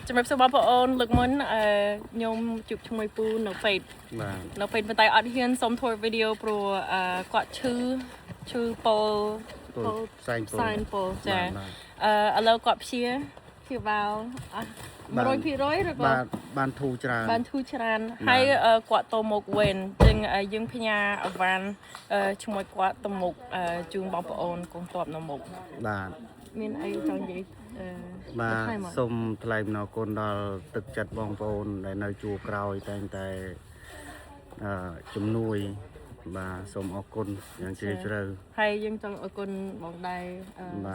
Chúng mình sẽ bảo ôn lực muốn nhôm chụp trong môi pu nó phải bên tay ở hiên xong thôi video pro quạt chư pol sign pol chả ở lâu quạt chia vào rồi phi rồi rồi ban thu tràn hay quạt tổ mục wen chừng dương phi nhà ở van chung môi quạt tổ mục chung bảo ôn cùng tọp nó mục miền ấy trong gì bà xôm thay nó con đào thực chất bong bồn để nơi chùa cào tại chum nuôi bà xôm ở conอย่างchơi chơi ហើយយើងចង់ឲ្យគុណបងដែរ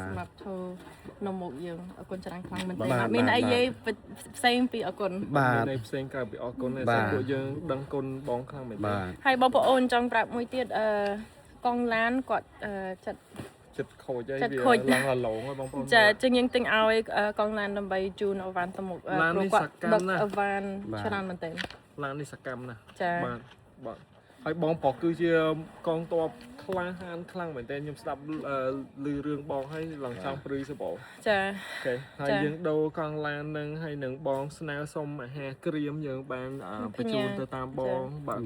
សម្រាប់ធ្វើនំមុខយើងឲ្យគុណច្រើនខ្លាំងមែនទេមានអីនិយាយផ្សេងពីអរគុណបាទផ្សេងក្រៅពីអរគុណទេសម្រាប់យើងដឹងគុណបងខ្លាំងមែនទេហើយបងប្អូនចង់ប្រាប់មួយទៀតកង់ឡានគាត់ចិត្តខូចហើយវាឡើងឡងហើយបងប្អូនចាចឹងយើងទិញឲ្យកង់ឡានដើម្បីជូនអវ៉ាន់ទៅមុខព្រោះគាត់ដឹកអវ៉ាន់ច្រើនមែនទេឡាននេះសកម្មណាស់ចាបាទហើយបងប្រុសគឺជាកងទ័ពខ្លាំងហានខ្លាំងមែនទែនខ្ញុំស្ដាប់ឮរឿងបងហើយឡើងចង់ព្រឺសបោចាអូខេហើយយើងដូរកង់ឡាននឹងហើយនឹងបងស្នើសុំអាហារក្រៀមយើងបានបញ្ជូនទៅតាមបងបាទ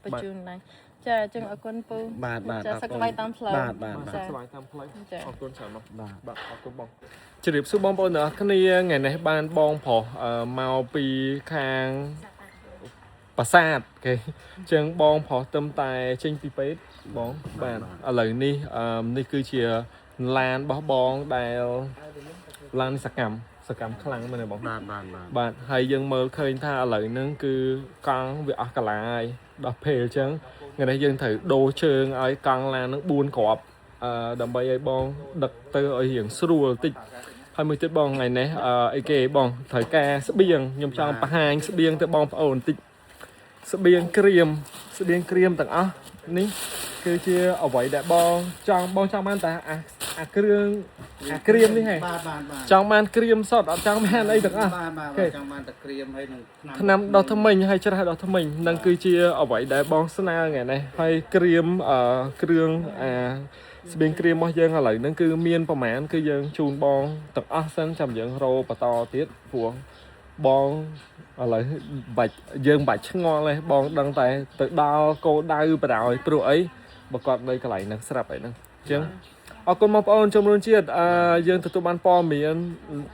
បញ្ជូនដែរចាចឹងអរគុណពូបាទសុខសប្បាយតាមផ្លូវបាទសុខសប្បាយតាមផ្លូវអរគុណច្រើនបាទអរគុណបងជម្រាបសួរបងប្អូនទាំងអស់គ្នាថ្ងៃនេះបានបងប្រុសមកពីខាងប្រាសាទគេចឹងបងប្រុសទឹមតែចេញពីពេទ្យបងបាទឥឡូវនេះនេះគឺជាឡានរបស់បងដែលឡានសកម្មខ្លាំងមែនទេបងបាទហើយយើងមើលឃើញថាឥឡូវហ្នឹងគឺកង់វាអស់កាឡាហើយដល់ពេលអញ្ចឹងថ្ងៃនេះយើងត្រូវដូរជើងឲ្យកង់ឡានហ្នឹង4គ្រាប់ដើម្បីឲ្យបងដឹកទៅឲ្យរៀងស្រួលតិចហើយមួយទៀតបងថ្ងៃនេះអីគេបងត្រូវការស្បៀងខ្ញុំចង់បង្ហាញស្បៀងទៅបងប្អូនតិចស្បៀងក្រៀមទាំងអស់នេះគឺជាអ្វីដែលបងចង់បានតែអាគ្រឿងក្រៀមនេះហ៎ចង់បានក្រៀមសតអត់ចង់បានអីទាំងអស់ចង់បានតែក្រៀមហើយនឹងថ្នាំដុសធ្មេញហើយច្រាស់ដុសធ្មេញនឹងគឺជាអ្វីដែលបងស្នើថ្ងៃនេះហើយក្រៀមគ្រឿងស្បៀងក្រៀមរបស់យើងឥឡូវហ្នឹងគឺមានប្រមាណគឺយើងជូនបងទាំងអស់សិនចាំយើងរោបន្តទៀតព្រោះបងឥឡូវយើងបាច់ឆ្ងល់ទេបងដឹងតែទៅដល់គោលដៅបដ ாய் ព្រោះអីបើគាត់នៅកន្លែងហ្នឹងស្រាប់អីហ្នឹងអញ្ចឹងអរគុណបងប្អូនជំរុញជាតិយើងទទួលបានព័ត៌មាន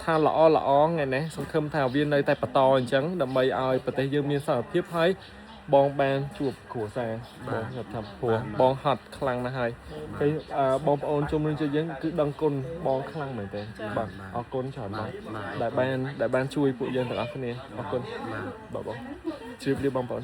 ថាល្អថ្ងៃនេះសង្ឃឹមថាវានៅតែបន្តអញ្ចឹងដើម្បីឲ្យប្រទេសយើងមានសន្តិភាពហើយបងបានជួបគ្រួសារបងគាត់ថាព្រោះបងហត់ខ្លាំងណាស់ហើយបងប្អូនជំរុញជាតិយើងគឺដឹងគុណបងខ្លាំងមែនទេបាទអរគុណច្រើនបងដែលបានជួយពួកយើងទាំងអស់គ្នាអរគុណបាទបងជ្រាបលាបងប្អូន